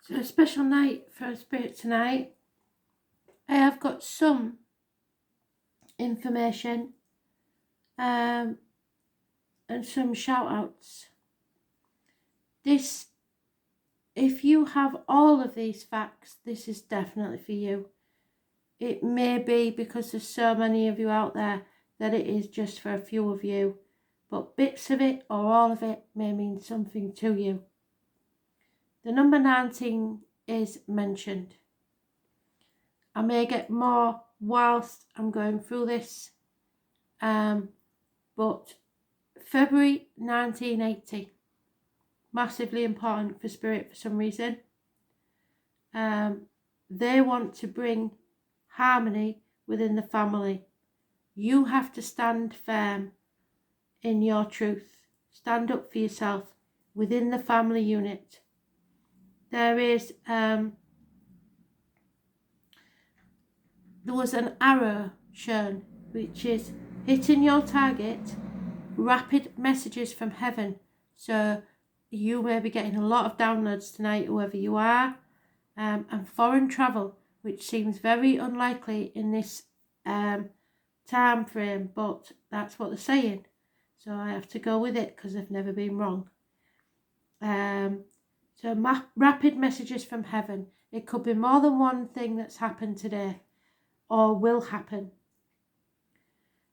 So a special night for a spirit tonight. I have got some information and some shout outs. This, if you have all of these facts, this is definitely for you. It may be because there's so many of you out there that it is just for a few of you, but bits of it or all of it may mean something to you. The number 19 is mentioned. I may get more whilst I'm going through this, but February 1980, massively important for Spirit for some reason. They want to bring harmony within the family. You have to stand firm in your truth. Stand up for yourself within the family unit. There is there was an arrow shown which is hitting your target, rapid messages from heaven. So you may be getting a lot of downloads tonight, whoever you are, and foreign travel, which seems very unlikely in this time frame, but that's what they're saying. So I have to go with it because I've never been wrong. So rapid messages from heaven. It could be more than one thing that's happened today or will happen.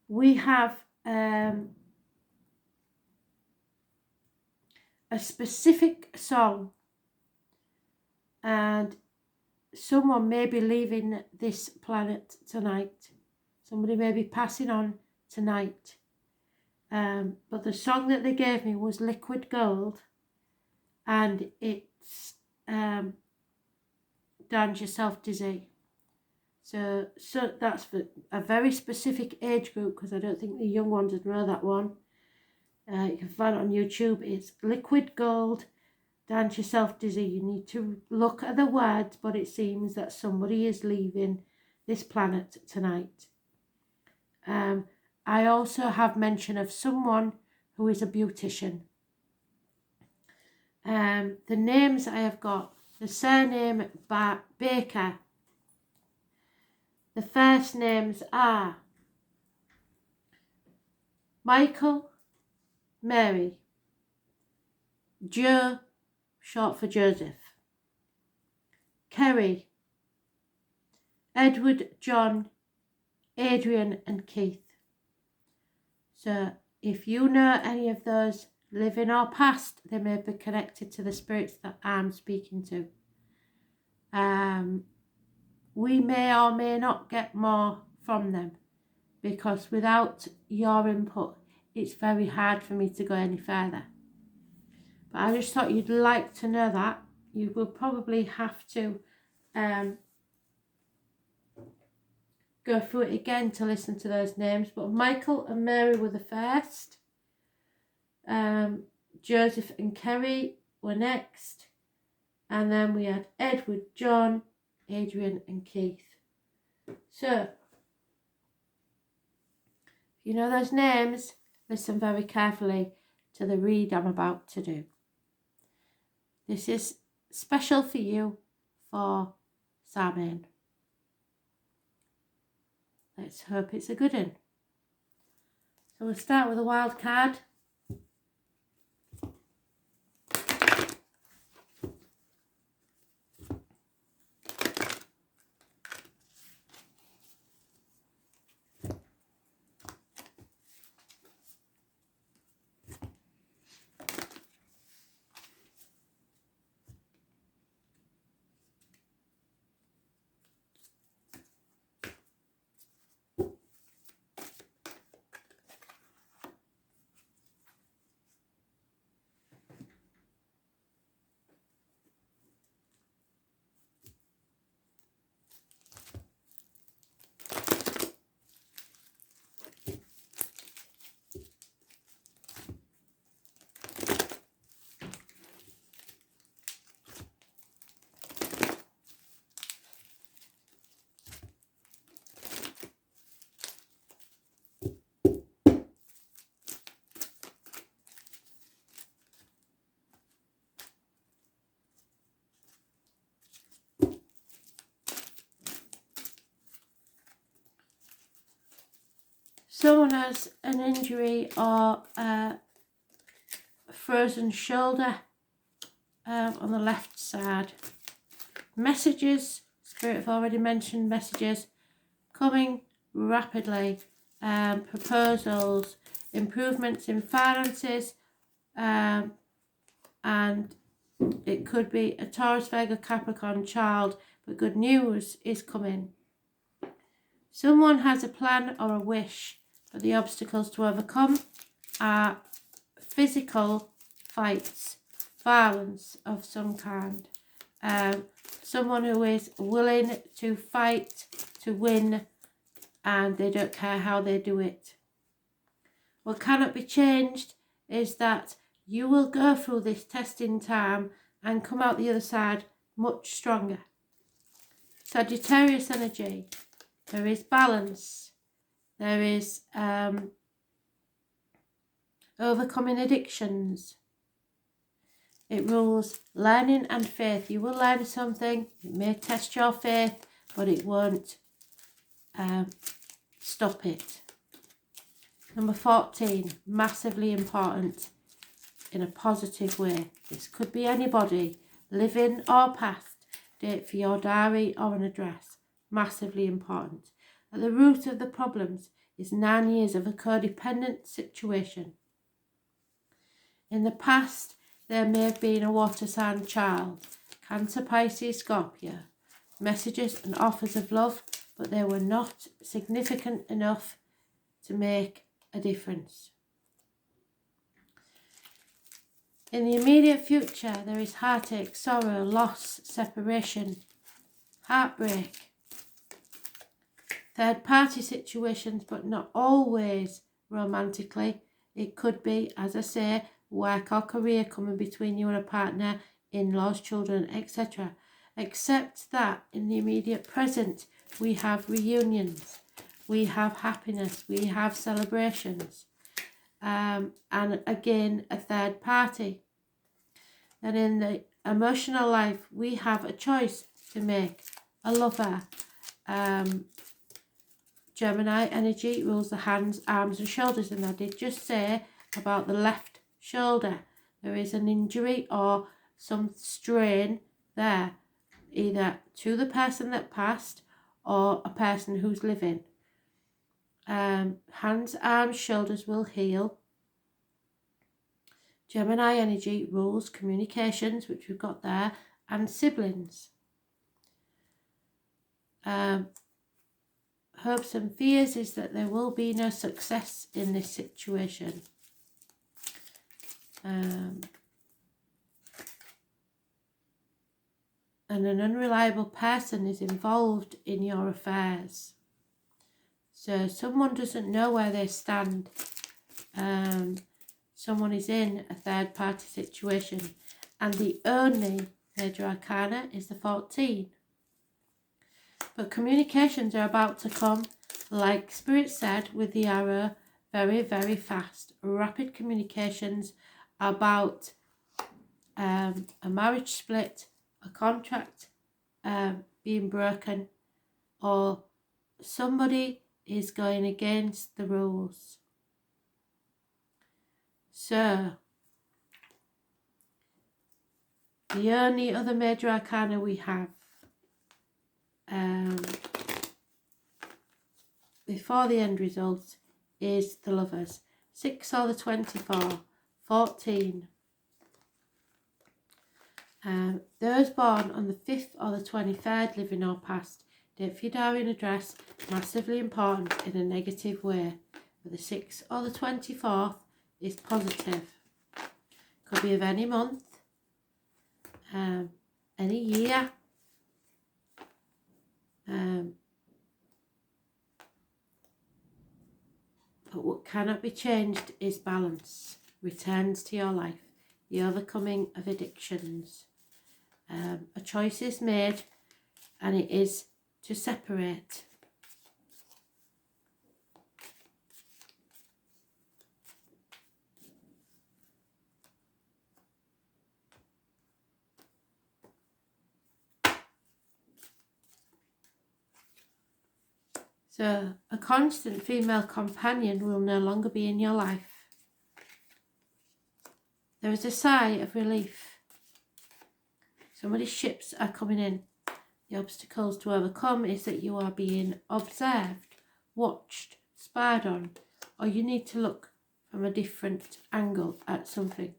We have a specific song, and someone may be leaving this planet tonight. Somebody may be passing on tonight. But the song that they gave me was Liquid Gold, and it's Dance Yourself Dizzy. So that's for a very specific age group, because I don't think the young ones would know that one. You can find it on YouTube. It's Liquid Gold, Dance Yourself Dizzy. You need to look at the words, but it seems that somebody is leaving this planet tonight. I also have mention of someone who is a beautician. The names I have got, the surname Baker. The first names are Michael, Mary, Joe, short for Joseph, Kerry, Edward, John, Adrian and Keith. So if you know any of those living or past, they may be connected to the spirits that I'm speaking to. We may or may not get more from them, because without your input, it's very hard for me to go any further. But I just thought you'd like to know that. You will probably have to go through it again to listen to those names. But Michael and Mary were the first. Joseph and Kerry were next. And then we had Edward, John, Adrian and Keith. So, if you know those names, listen very carefully to the read I'm about to do. This is special for you for Samhain. Let's hope it's a good one. So we'll start with a wild card. Someone has an injury or a frozen shoulder on the left side. Messages, Spirit have already mentioned messages, coming rapidly. Proposals, improvements in finances, and it could be a Taurus, Virgo, Capricorn child, but good news is coming. Someone has a plan or a wish, but the obstacles to overcome are physical fights, violence of some kind. Someone who is willing to fight to win, and they don't care how they do it. What cannot be changed is that you will go through this testing time and come out the other side much stronger. Sagittarius energy. There is balance. There is overcoming addictions. It rules learning and faith. You will learn something. It may test your faith, but it won't stop it. Number 14, massively important in a positive way. This could be anybody, living or past. Date for your diary or an address. Massively important. At the root of the problems is 9 years of a codependent situation. In the past, there may have been a water sign child, Cancer, Pisces, Scorpio. Messages and offers of love, but they were not significant enough to make a difference. In the immediate future, there is heartache, sorrow, loss, separation, heartbreak, third-party situations, but not always romantically. It could be, as I say, work or career coming between you and a partner, in-laws, children, etc. Except that in the immediate present, we have reunions, we have happiness, we have celebrations, and again, a third party. And in the emotional life, we have a choice to make. A lover. Gemini energy rules the hands, arms and shoulders. And I did just say about the left shoulder. There is an injury or some strain there, either to the person that passed or a person who's living. Hands, arms, shoulders will heal. Gemini energy rules communications, which we've got there, and siblings. Hopes and fears is that there will be no success in this situation. And an unreliable person is involved in your affairs. So someone doesn't know where they stand. Someone is in a third party situation. And the only major arcana is the 14. But communications are about to come, like Spirit said with the arrow, very, very fast. Rapid communications about a marriage split, a contract being broken, or somebody is going against the rules. So, the only other major arcana we have before the end result is the Lovers. 6 or the 24, 14. Those born on the 5th or the 23rd, living or past. Date for your diary and address, massively important in a negative way. But the 6th or the 24th is positive. Could be of any month, any year. But what cannot be changed is balance. Returns to your life. The overcoming of addictions. A choice is made, and it is to separate. So a constant female companion will no longer be in your life. There is a sigh of relief. Somebody's ships are coming in. The obstacles to overcome is that you are being observed, watched, spied on, or you need to look from a different angle at something.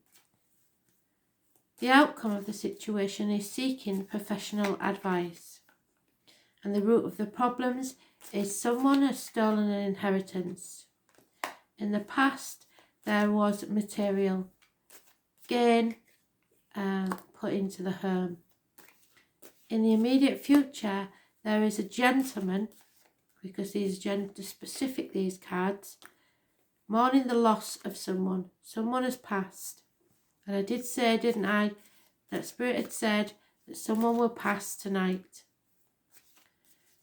The outcome of the situation is seeking professional advice. And the root of the problems is someone has stolen an inheritance. In the past, there was material gain put into the home. In the immediate future, there is a gentleman, because these are gender-specific, these cards, mourning the loss of someone. Someone has passed. And I did say, didn't I, that Spirit had said that someone will pass tonight.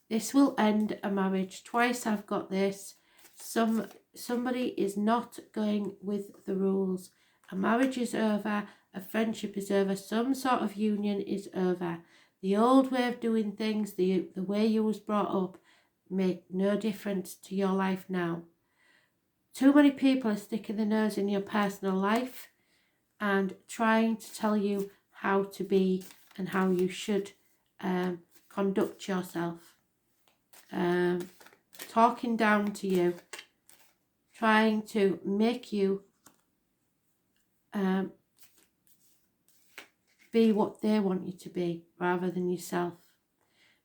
This will end a marriage. Twice I've got this. Somebody is not going with the rules. A marriage is over. A friendship is over. Some sort of union is over. The old way of doing things, the way you was brought up, make no difference to your life now. Too many people are sticking their nose in your personal life and trying to tell you how to be and how you should conduct yourself. Talking down to you, trying to make you be what they want you to be rather than yourself.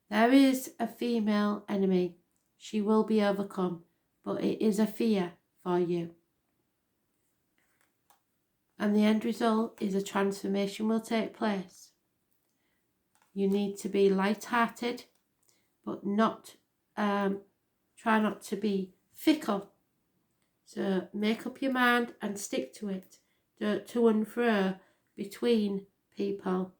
There is a female enemy. She will be overcome, but it is a fear for you. And the end result is a transformation will take place. You need to be light-hearted, but not try not to be fickle. So make up your mind and stick to it. Don't to and fro between people.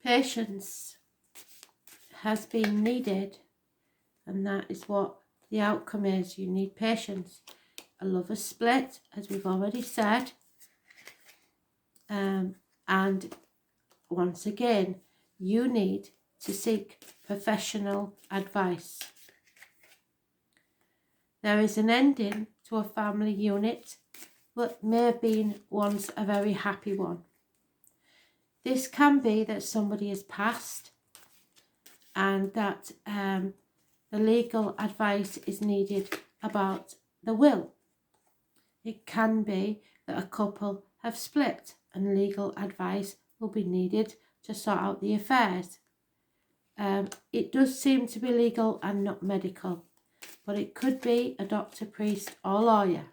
Patience has been needed, and that is what the outcome is. You need patience. A lover split, as we've already said, and once again, you need to seek professional advice. There is an ending to a family unit, but may have been once a very happy one. This can be that somebody has passed and that the legal advice is needed about the will. It can be that a couple have split and legal advice will be needed to sort out the affairs. It does seem to be legal and not medical, but it could be a doctor, priest or lawyer.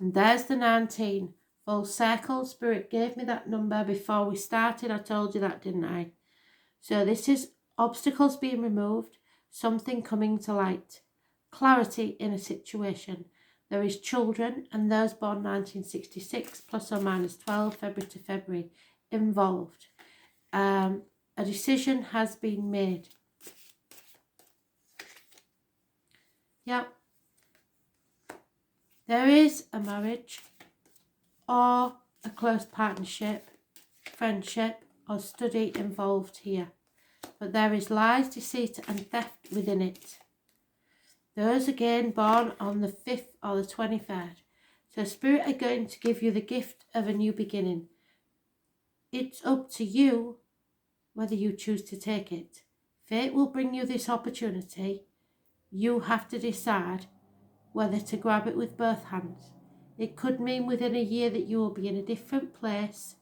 And there's the 19. Full circle. Spirit gave me that number before we started. I told you that, didn't I? So this is obstacles being removed, something coming to light, clarity in a situation. There is children and those born 1966 plus or minus 12 February to February involved. A decision has been made. Yep. There is a marriage or a close partnership, friendship or study involved here. But there is lies, deceit and theft within it. Those again born on the 5th or the 23rd. So Spirit are going to give you the gift of a new beginning. It's up to you whether you choose to take it. Fate will bring you this opportunity. You have to decide whether to grab it with both hands. It could mean within a year that you will be in a different place,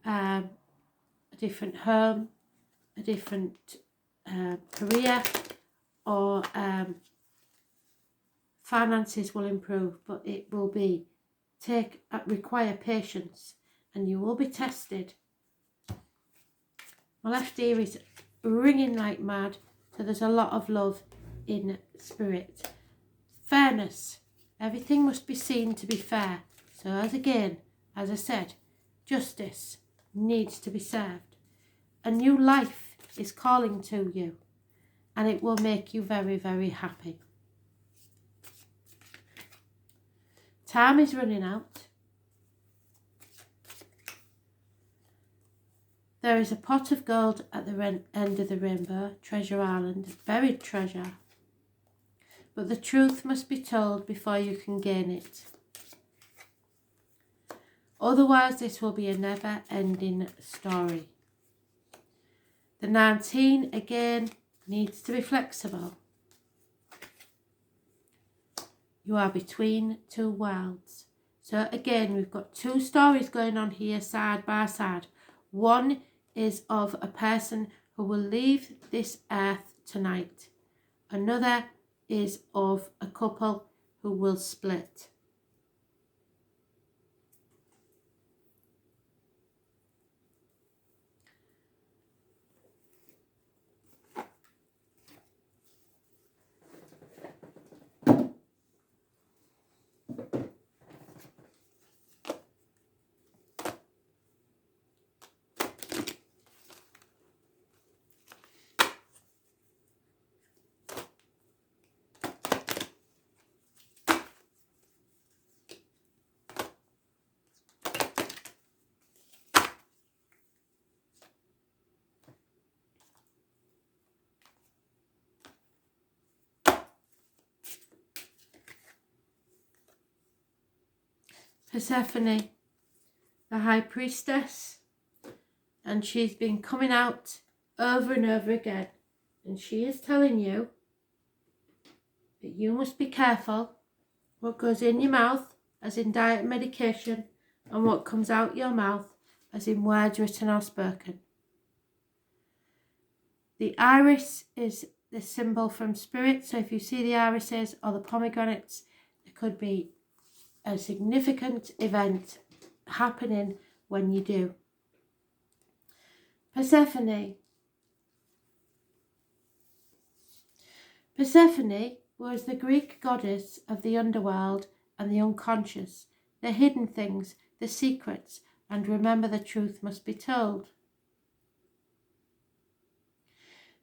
a different home, a different career, or finances will improve, but it will be require patience, and you will be tested. My left ear is ringing like mad, so there's a lot of love in spirit. Fairness. Everything must be seen to be fair. So as I said, justice needs to be served. A new life is calling to you, and it will make you very, very happy. Time is running out. There is a pot of gold at the end of the rainbow, Treasure Island, buried treasure. But the truth must be told before you can gain it. Otherwise, this will be a never-ending story. The 19, again, needs to be flexible. You are between two worlds. So again, we've got two stories going on here side by side. One is of a person who will leave this earth tonight. Another is of a couple who will split. Persephone, the high priestess, and she's been coming out over and over again, and she is telling you that you must be careful what goes in your mouth, as in diet and medication, and what comes out your mouth, as in words written or spoken. The iris is the symbol from spirit, so if you see the irises or the pomegranates, it could be a significant event happening when you do. Persephone. Persephone was the Greek goddess of the underworld and the unconscious, the hidden things, the secrets, and remember, the truth must be told.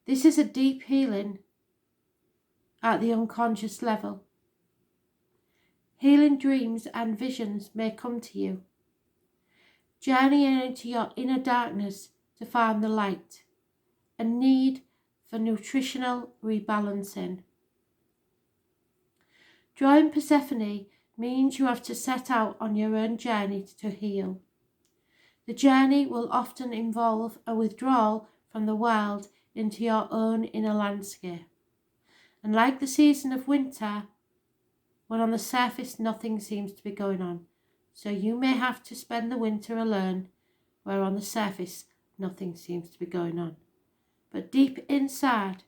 This is a deep healing at the unconscious level. Healing dreams and visions may come to you. Journeying into your inner darkness to find the light. A need for nutritional rebalancing. Drawing Persephone means you have to set out on your own journey to heal. The journey will often involve a withdrawal from the world into your own inner landscape. And like the season of winter, when on the surface nothing seems to be going on, so you may have to spend the winter alone, where on the surface nothing seems to be going on. But deep inside,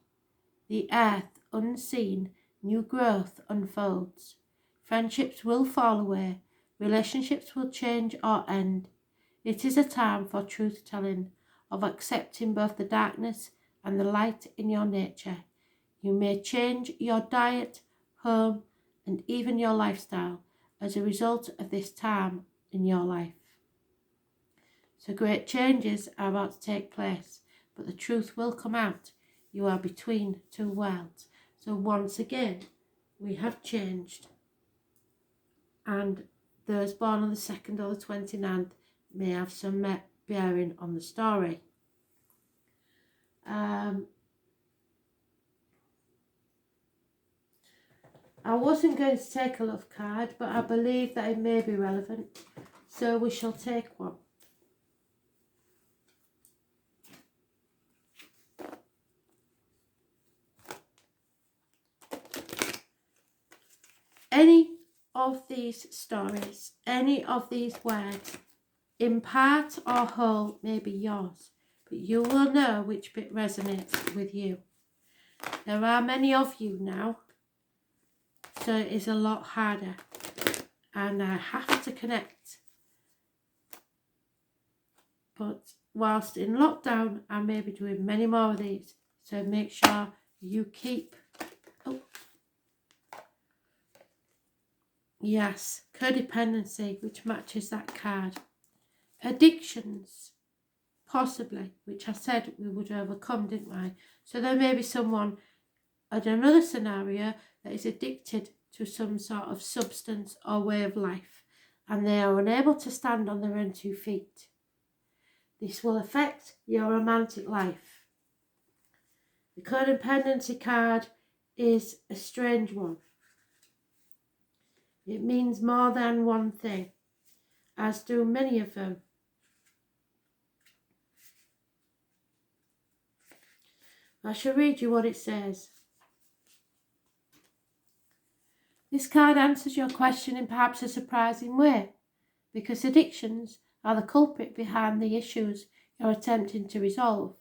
the earth unseen, new growth unfolds. Friendships will fall away, relationships will change or end. It is a time for truth-telling, of accepting both the darkness and the light in your nature. You may change your diet, home, and even your lifestyle as a result of this time in your life. So great changes are about to take place, but the truth will come out. You are between two worlds. So once again, we have changed. And those born on the 2nd or the 29th may have some bearing on the story. I wasn't going to take a love card, but I believe that it may be relevant, so we shall take one. Any of these stories, any of these words, in part or whole, may be yours, but you will know which bit resonates with you. There are many of you now, so it is a lot harder. and I have to connect. But whilst in lockdown, I may be doing many more of these. So make sure you keep... Oh. Yes, codependency, which matches that card. Addictions, possibly, which I said we would overcome, didn't I? So there may be someone in another scenario that is addicted to some sort of substance or way of life, and they are unable to stand on their own 2 feet. This will affect your romantic life. The codependency card is a strange one. It means more than one thing, as do many of them. I shall read you what it says. This card answers your question in perhaps a surprising way, because addictions are the culprit behind the issues you're attempting to resolve.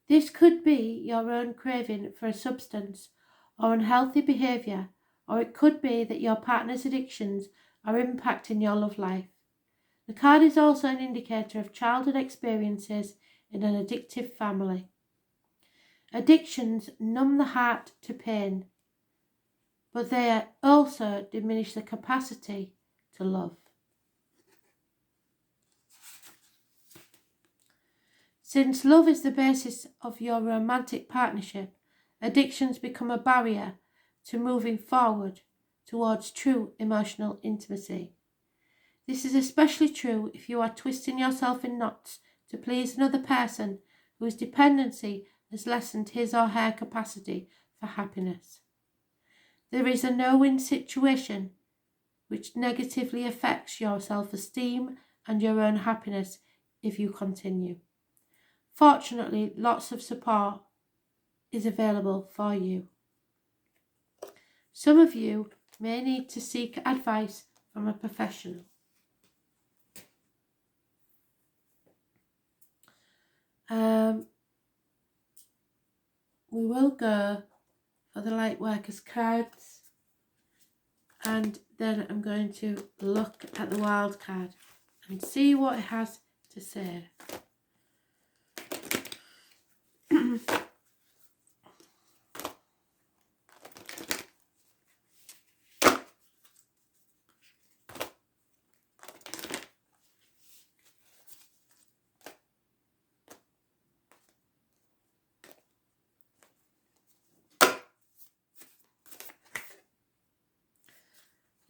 This could be your own craving for a substance or unhealthy behaviour, or it could be that your partner's addictions are impacting your love life. The card is also an indicator of childhood experiences in an addictive family. Addictions numb the heart to pain, but they also diminish the capacity to love. Since love is the basis of your romantic partnership, addictions become a barrier to moving forward towards true emotional intimacy. This is especially true if you are twisting yourself in knots to please another person whose dependency has lessened his or her capacity for happiness. There is a no-win situation which negatively affects your self-esteem and your own happiness if you continue. Fortunately, lots of support is available for you. Some of you may need to seek advice from a professional. We will go for the light workers cards, and then I'm going to look at the wild card and see what it has to say.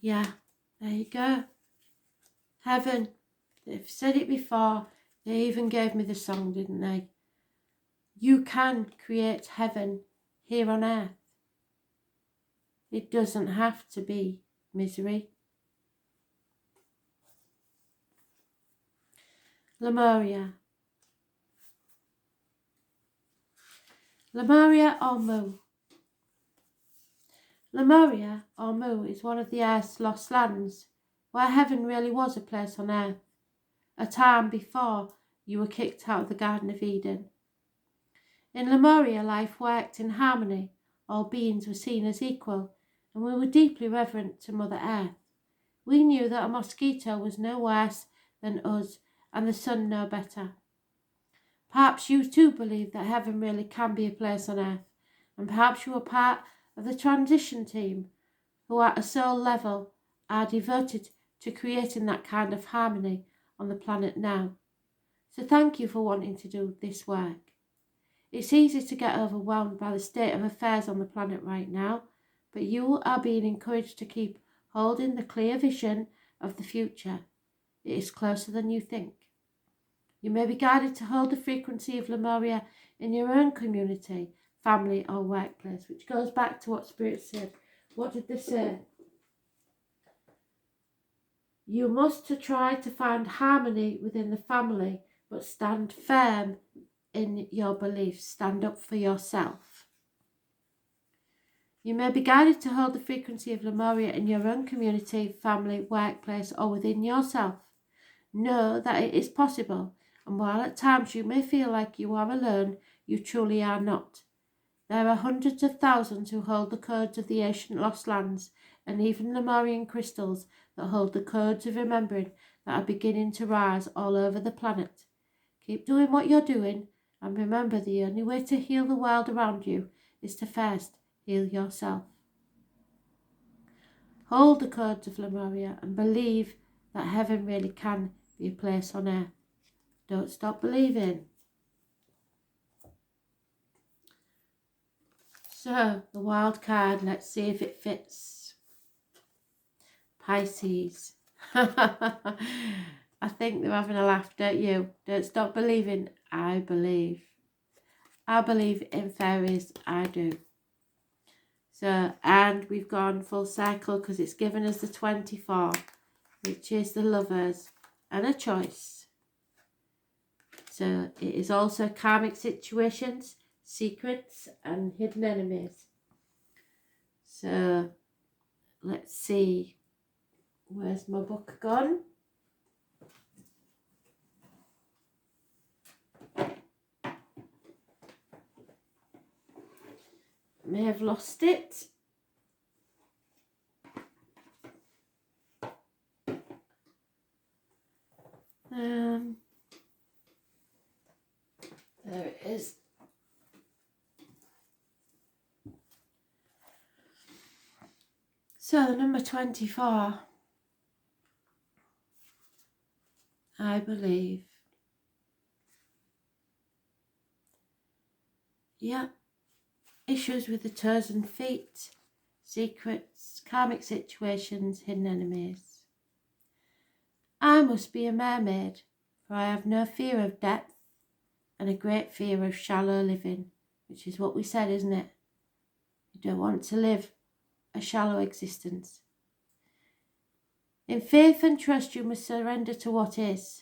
Yeah, there you go. Heaven. They've said it before. They even gave me the song, didn't they? You can create heaven here on earth. It doesn't have to be misery. Lemuria. Lemuria or Mu. Lemuria or Mu is one of the earth's lost lands, where heaven really was a place on earth, a time before you were kicked out of the Garden of Eden. In Lemuria, life worked in harmony, all beings were seen as equal, and we were deeply reverent to Mother Earth. We knew that a mosquito was no worse than us, and the sun no better. Perhaps you too believe that heaven really can be a place on earth, and perhaps you are part of the transition team who at a soul level are devoted to creating that kind of harmony on the planet now. So thank you for wanting to do this work. It's easy to get overwhelmed by the state of affairs on the planet right now, but you are being encouraged to keep holding the clear vision of the future. It is closer than you think. You may be guided to hold the frequency of Lemuria in your own community, family or workplace, which goes back to what Spirit said. What did they say? You must try to find harmony within the family, but stand firm in your beliefs. Stand up for yourself. You may be guided to hold the frequency of Lemuria in your own community, family, workplace, or within yourself. Know that it is possible, and while at times you may feel like you are alone, you truly are not. There are hundreds of thousands who hold the codes of the ancient lost lands, and even Lemurian crystals that hold the codes of remembering that are beginning to rise all over the planet. Keep doing what you're doing, and remember the only way to heal the world around you is to first heal yourself. Hold the codes of Lemuria and believe that heaven really can be a place on earth. Don't stop believing. So, the wild card, let's see if it fits. Pisces. I think they're having a laugh, don't you? Don't stop believing. I believe. I believe in fairies. I do. So, and we've gone full circle because it's given us the 24, which is the Lovers and a choice. So, it is also karmic situations, secrets and hidden enemies. So, let's see. Where's my book gone? May have lost it. There it is. So number 24, I believe. Yeah. Issues with the toes and feet, secrets, karmic situations, hidden enemies. I must be a mermaid, for I have no fear of depth and a great fear of shallow living, which is what we said, isn't it? You don't want to live a shallow existence. In faith and trust, you must surrender to what is.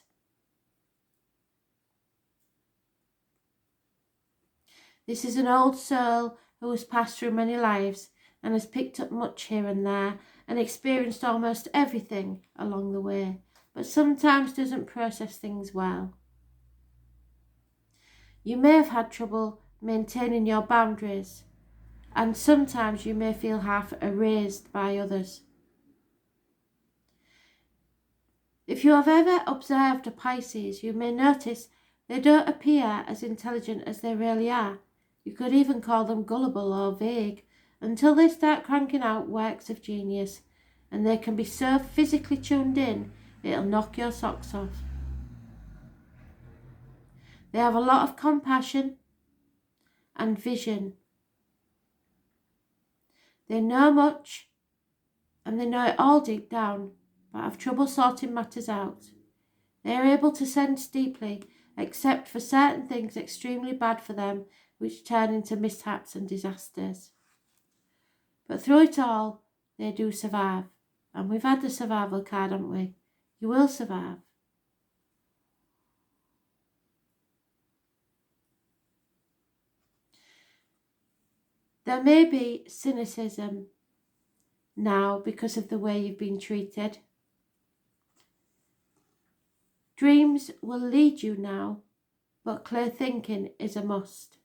This is an old soul who has passed through many lives and has picked up much here and there and experienced almost everything along the way, but sometimes doesn't process things well. You may have had trouble maintaining your boundaries, and sometimes you may feel half erased by others. If you have ever observed a Pisces, you may notice they don't appear as intelligent as they really are. You could even call them gullible or vague, until they start cranking out works of genius, and they can be so physically tuned in, it'll knock your socks off. They have a lot of compassion and vision. They know much, and they know it all deep down, but have trouble sorting matters out. They are able to sense deeply, except for certain things extremely bad for them, which turn into mishaps and disasters. But through it all, they do survive. And we've had the survival card, haven't we? You will survive. There may be cynicism now because of the way you've been treated. Dreams will lead you now, but clear thinking is a must.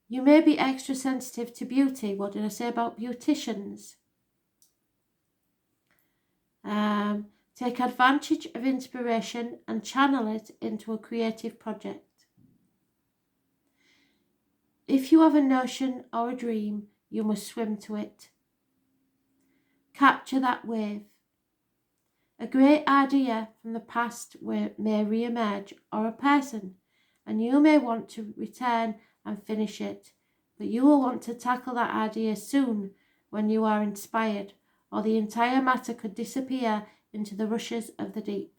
You may be extra sensitive to beauty. What did I say about beauticians? Take advantage of inspiration and channel it into a creative project. If you have a notion or a dream, you must swim to it. Capture that wave. A great idea from the past may re-emerge, or a person, and you may want to return and finish it, but you will want to tackle that idea soon when you are inspired, or the entire matter could disappear into the rushes of the deep.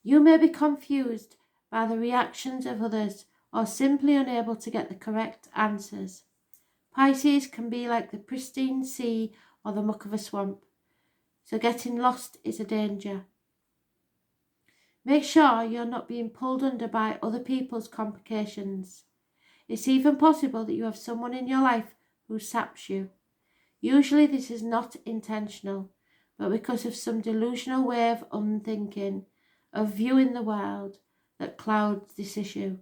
You may be confused by the reactions of others, or simply unable to get the correct answers. Pisces can be like the pristine sea or the muck of a swamp, so getting lost is a danger. Make sure you're not being pulled under by other people's complications. It's even possible that you have someone in your life who saps you. Usually this is not intentional, but because of some delusional way of unthinking, of viewing the world, that clouds this issue.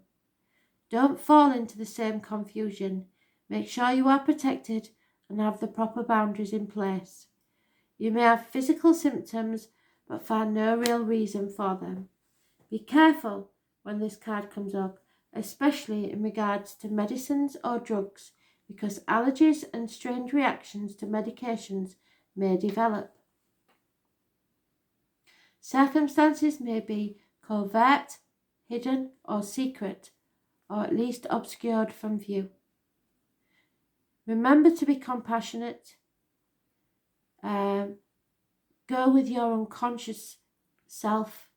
Don't fall into the same confusion. Make sure you are protected and have the proper boundaries in place. You may have physical symptoms but find no real reason for them. Be careful when this card comes up, especially in regards to medicines or drugs, because allergies and strange reactions to medications may develop. Circumstances may be covert, hidden or secret, or at least obscured from view. Remember to be compassionate. Go with your unconscious self.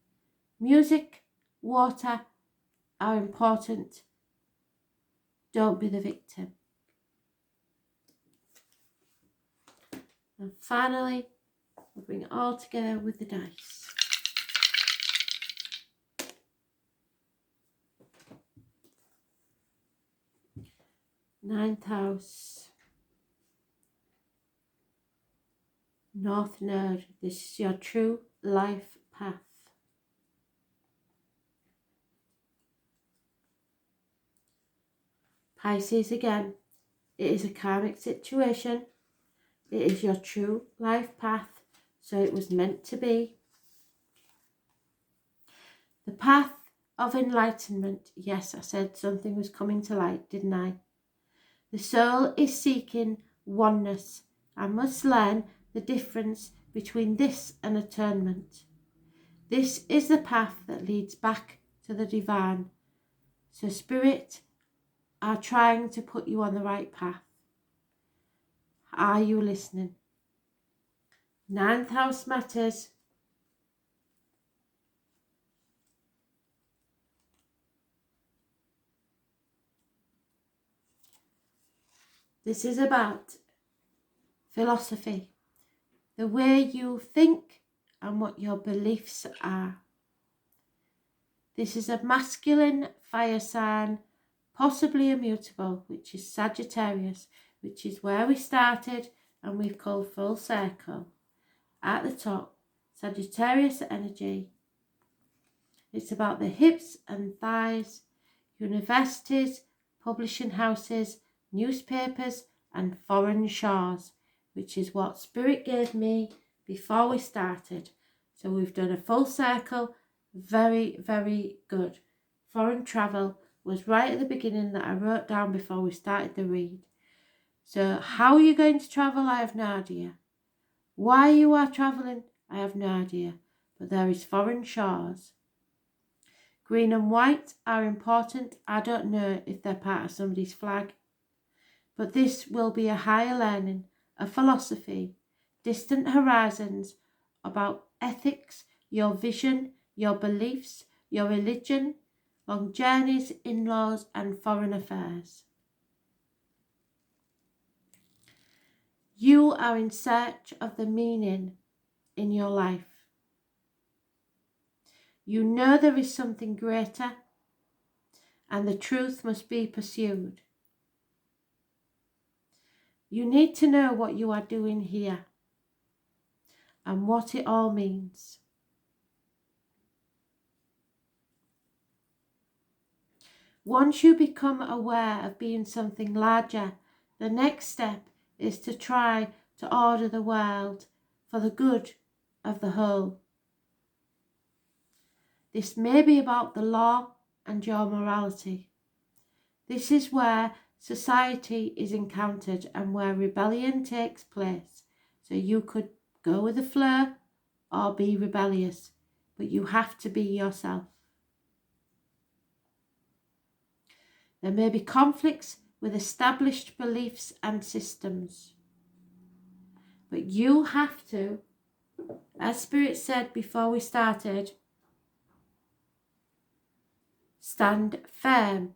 Music, water are important. Don't be the victim. And finally, we'll bring it all together with the dice. Ninth house. North Node. This is your true life path. Pisces again. It is a karmic situation. It is your true life path, so it was meant to be. The path of enlightenment. Yes, I said something was coming to light, didn't I? The soul is seeking oneness and must learn the difference between this and atonement. This is the path that leads back to the divine. So Spirit are trying to put you on the right path. Are you listening? Ninth house matters. This is about philosophy, the way you think and what your beliefs are. This is a masculine fire sign, possibly immutable, which is Sagittarius, which is where we started and we've called full circle. At the top, Sagittarius energy. It's about the hips and thighs, universities, publishing houses, newspapers and foreign shores, which is what Spirit gave me before we started. So we've done a full circle. Very, very good. Foreign travel was right at the beginning that I wrote down before we started the read. So how are you going to travel? I have no idea. Why you are travelling? I have no idea. But there is foreign shores. Green and white are important. I don't know if they're part of somebody's flag. But this will be a higher learning, a philosophy, distant horizons about ethics, your vision, your beliefs, your religion, long journeys, in-laws and foreign affairs. You are in search of the meaning in your life. You know there is something greater and the truth must be pursued. You need to know what you are doing here and what it all means. Once you become aware of being something larger, the next step is to try to order the world for the good of the whole. This may be about the law and your morality. This is where society is encountered and where rebellion takes place. So you could go with the flow or be rebellious, but you have to be yourself. There may be conflicts with established beliefs and systems. But you have to, as Spirit said before we started, stand firm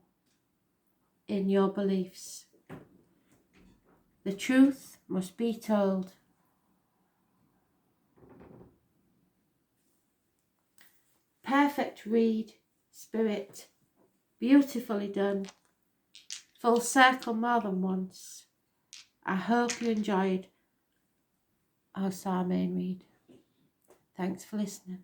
in your beliefs. The truth must be told. Perfect read, Spirit. Beautifully done. Full circle more than once. I hope you enjoyed our Samhain read. Thanks for listening.